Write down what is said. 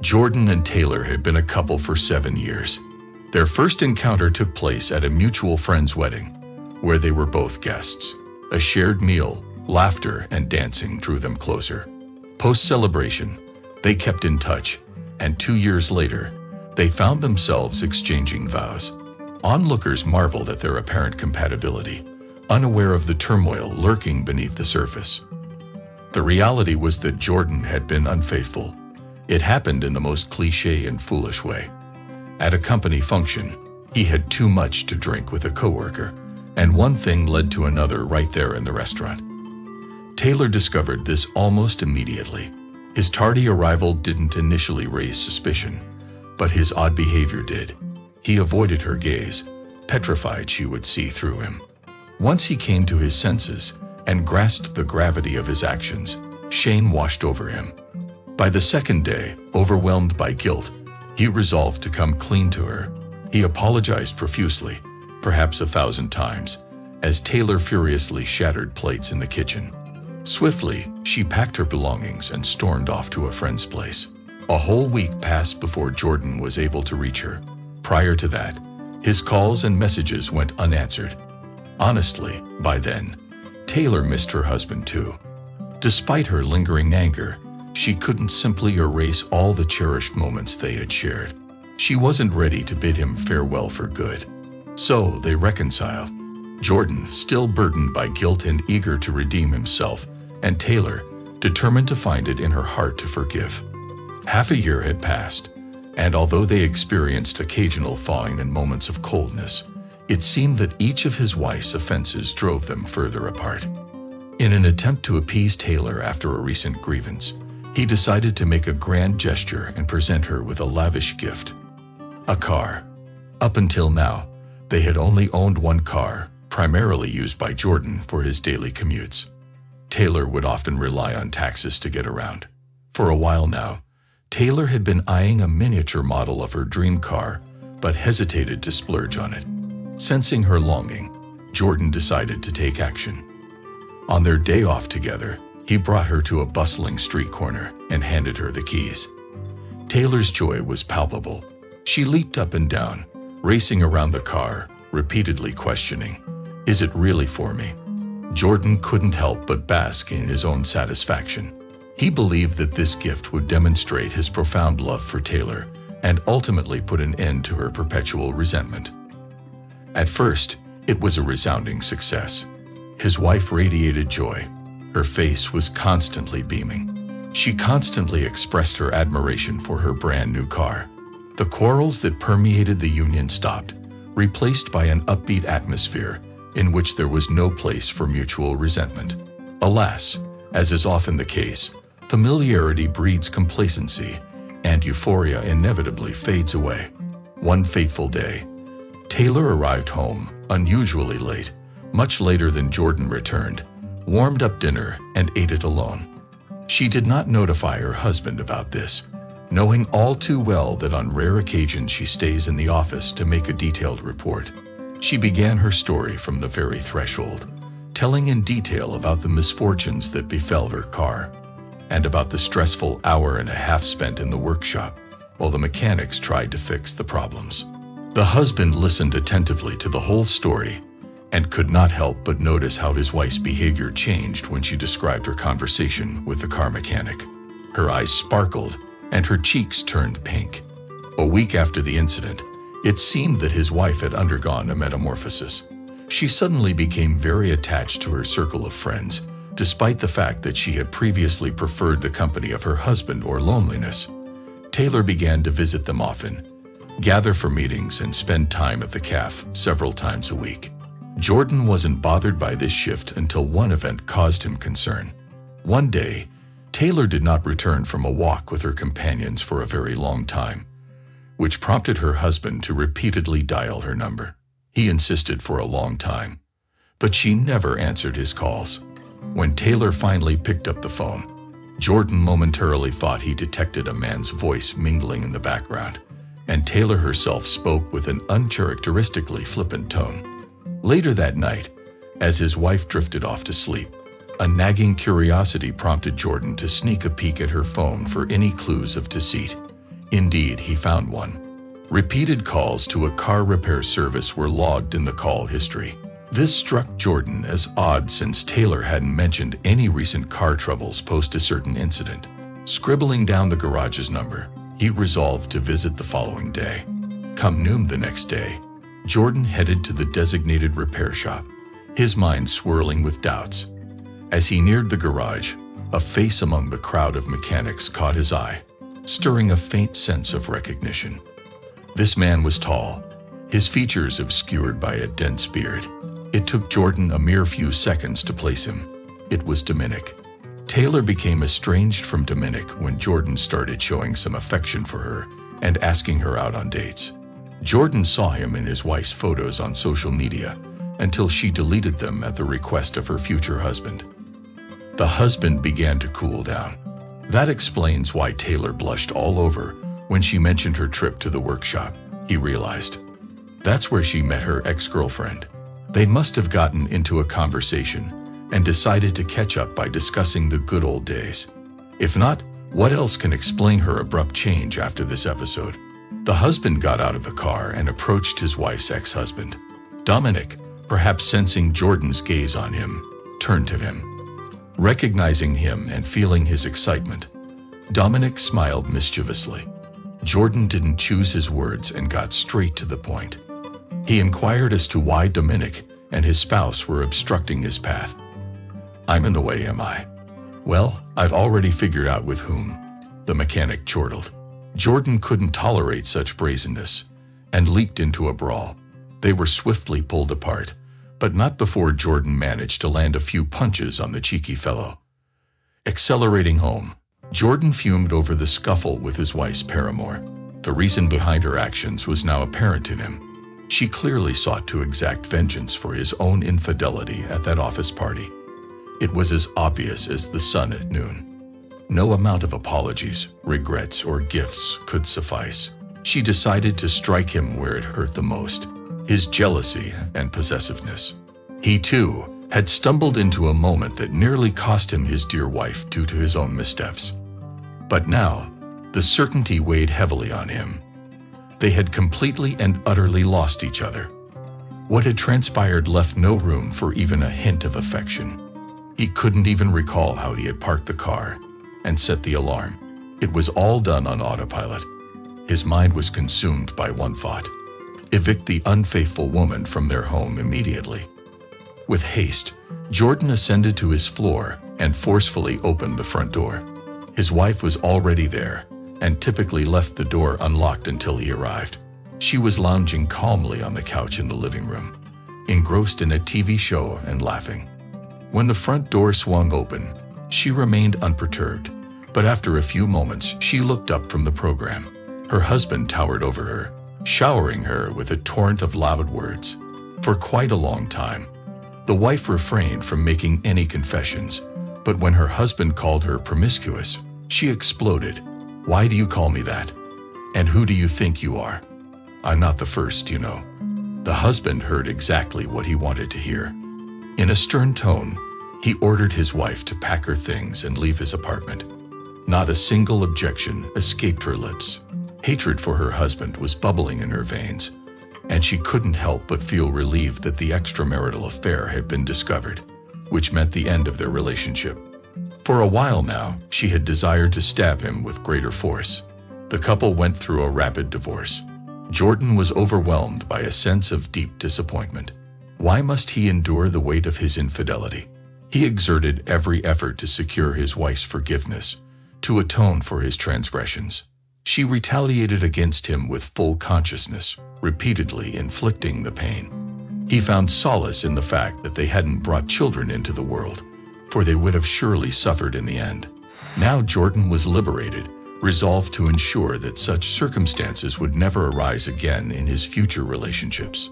Jordan and Taylor had been a couple for 7 years. Their first encounter took place at a mutual friend's wedding, where they were both guests. A shared meal, laughter, and dancing drew them closer. Post-celebration, they kept in touch, and 2 years later, they found themselves exchanging vows. Onlookers marveled at their apparent compatibility, unaware of the turmoil lurking beneath the surface. The reality was that Jordan had been unfaithful. It happened in the most cliché and foolish way. At a company function, he had too much to drink with a coworker, and one thing led to another right there in the restaurant. Taylor discovered this almost immediately. His tardy arrival didn't initially raise suspicion, but his odd behavior did. He avoided her gaze, petrified she would see through him. Once he came to his senses and grasped the gravity of his actions, shame washed over him. By the second day, overwhelmed by guilt, he resolved to come clean to her. He apologized profusely, perhaps 1,000 times, as Taylor furiously shattered plates in the kitchen. Swiftly, she packed her belongings and stormed off to a friend's place. A whole week passed before Jordan was able to reach her. Prior to that, his calls and messages went unanswered. Honestly, by then, Taylor missed her husband too. Despite her lingering anger, she couldn't simply erase all the cherished moments they had shared. She wasn't ready to bid him farewell for good. So they reconciled. Jordan, still burdened by guilt and eager to redeem himself, and Taylor, determined to find it in her heart to forgive. Half a year had passed, and although they experienced occasional thawing and moments of coldness, it seemed that each of his wife's offenses drove them further apart. In an attempt to appease Taylor after a recent grievance, he decided to make a grand gesture and present her with a lavish gift: a car. Up until now, they had only owned one car, primarily used by Jordan for his daily commutes. Taylor would often rely on taxis to get around. For a while now, Taylor had been eyeing a miniature model of her dream car, but hesitated to splurge on it. Sensing her longing, Jordan decided to take action. On their day off together, he brought her to a bustling street corner and handed her the keys. Taylor's joy was palpable. She leaped up and down, racing around the car, repeatedly questioning, "Is it really for me?" Jordan couldn't help but bask in his own satisfaction. He believed that this gift would demonstrate his profound love for Taylor and ultimately put an end to her perpetual resentment. At first, it was a resounding success. His wife radiated joy. Her face was constantly beaming. She constantly expressed her admiration for her brand new car. The quarrels that permeated the union stopped, replaced by an upbeat atmosphere in which there was no place for mutual resentment. Alas, as is often the case, familiarity breeds complacency, and euphoria inevitably fades away. One fateful day, Taylor arrived home, unusually late, much later than Jordan returned, warmed up dinner, and ate it alone. She did not notify her husband about this, knowing all too well that on rare occasions she stays in the office to make a detailed report. She began her story from the very threshold, telling in detail about the misfortunes that befell her car, and about the stressful hour and a half spent in the workshop while the mechanics tried to fix the problems. The husband listened attentively to the whole story and could not help but notice how his wife's behavior changed when she described her conversation with the car mechanic. Her eyes sparkled and her cheeks turned pink. A week after the incident, it seemed that his wife had undergone a metamorphosis. She suddenly became very attached to her circle of friends, despite the fact that she had previously preferred the company of her husband or loneliness. Taylor began to visit them often, gather for meetings, and spend time at the cafe several times a week. Jordan wasn't bothered by this shift until one event caused him concern. One day, Taylor did not return from a walk with her companions for a very long time, which prompted her husband to repeatedly dial her number. He insisted for a long time, but she never answered his calls. When Taylor finally picked up the phone, Jordan momentarily thought he detected a man's voice mingling in the background, and Taylor herself spoke with an uncharacteristically flippant tone. Later that night, as his wife drifted off to sleep, a nagging curiosity prompted Jordan to sneak a peek at her phone for any clues of deceit. Indeed, he found one. Repeated calls to a car repair service were logged in the call history. This struck Jordan as odd since Taylor hadn't mentioned any recent car troubles post a certain incident. Scribbling down the garage's number, he resolved to visit the following day. Come noon the next day, Jordan headed to the designated repair shop, his mind swirling with doubts. As he neared the garage, a face among the crowd of mechanics caught his eye, stirring a faint sense of recognition. This man was tall, his features obscured by a dense beard. It took Jordan a mere few seconds to place him. It was Dominic. Taylor became estranged from Dominic when Jordan started showing some affection for her and asking her out on dates. Jordan saw him in his wife's photos on social media until she deleted them at the request of her future husband. The husband began to cool down. That explains why Taylor blushed all over when she mentioned her trip to the workshop, he realized. That's where she met her ex-girlfriend. They must have gotten into a conversation and decided to catch up by discussing the good old days. If not, what else can explain her abrupt change after this episode? The husband got out of the car and approached his wife's ex-husband. Dominic, perhaps sensing Jordan's gaze on him, turned to him. Recognizing him and feeling his excitement, Dominic smiled mischievously. Jordan didn't choose his words and got straight to the point. He inquired as to why Dominic and his spouse were obstructing his path. I'm in the way, am I? Well, I've already figured out with whom, the mechanic chortled. Jordan couldn't tolerate such brazenness and leaped into a brawl. They were swiftly pulled apart, but not before Jordan managed to land a few punches on the cheeky fellow. Accelerating home, Jordan fumed over the scuffle with his wife's paramour. The reason behind her actions was now apparent to him. She clearly sought to exact vengeance for his own infidelity at that office party. It was as obvious as the sun at noon. No amount of apologies, regrets, or gifts could suffice. She decided to strike him where it hurt the most, his jealousy and possessiveness. He, too, had stumbled into a moment that nearly cost him his dear wife due to his own missteps. But now, the certainty weighed heavily on him. They had completely and utterly lost each other. What had transpired left no room for even a hint of affection. He couldn't even recall how he had parked the car and set the alarm. It was all done on autopilot. His mind was consumed by one thought: evict the unfaithful woman from their home immediately. With haste, Jordan ascended to his floor and forcefully opened the front door. His wife was already there and typically left the door unlocked until he arrived. She was lounging calmly on the couch in the living room, engrossed in a TV show and laughing. When the front door swung open, she remained unperturbed, but after a few moments she looked up from the program. Her husband towered over her, showering her with a torrent of loud words. For quite a long time, the wife refrained from making any confessions, but when her husband called her promiscuous, she exploded. "Why do you call me that? And who do you think you are? I'm not the first, you know." The husband heard exactly what he wanted to hear. In a stern tone, he ordered his wife to pack her things and leave his apartment. Not a single objection escaped her lips. Hatred for her husband was bubbling in her veins, and she couldn't help but feel relieved that the extramarital affair had been discovered, which meant the end of their relationship. For a while now, she had desired to stab him with greater force. The couple went through a rapid divorce. Jordan was overwhelmed by a sense of deep disappointment. Why must he endure the weight of his infidelity? He exerted every effort to secure his wife's forgiveness, to atone for his transgressions. She retaliated against him with full consciousness, repeatedly inflicting the pain. He found solace in the fact that they hadn't brought children into the world, for they would have surely suffered in the end. Now Jordan was liberated, resolved to ensure that such circumstances would never arise again in his future relationships.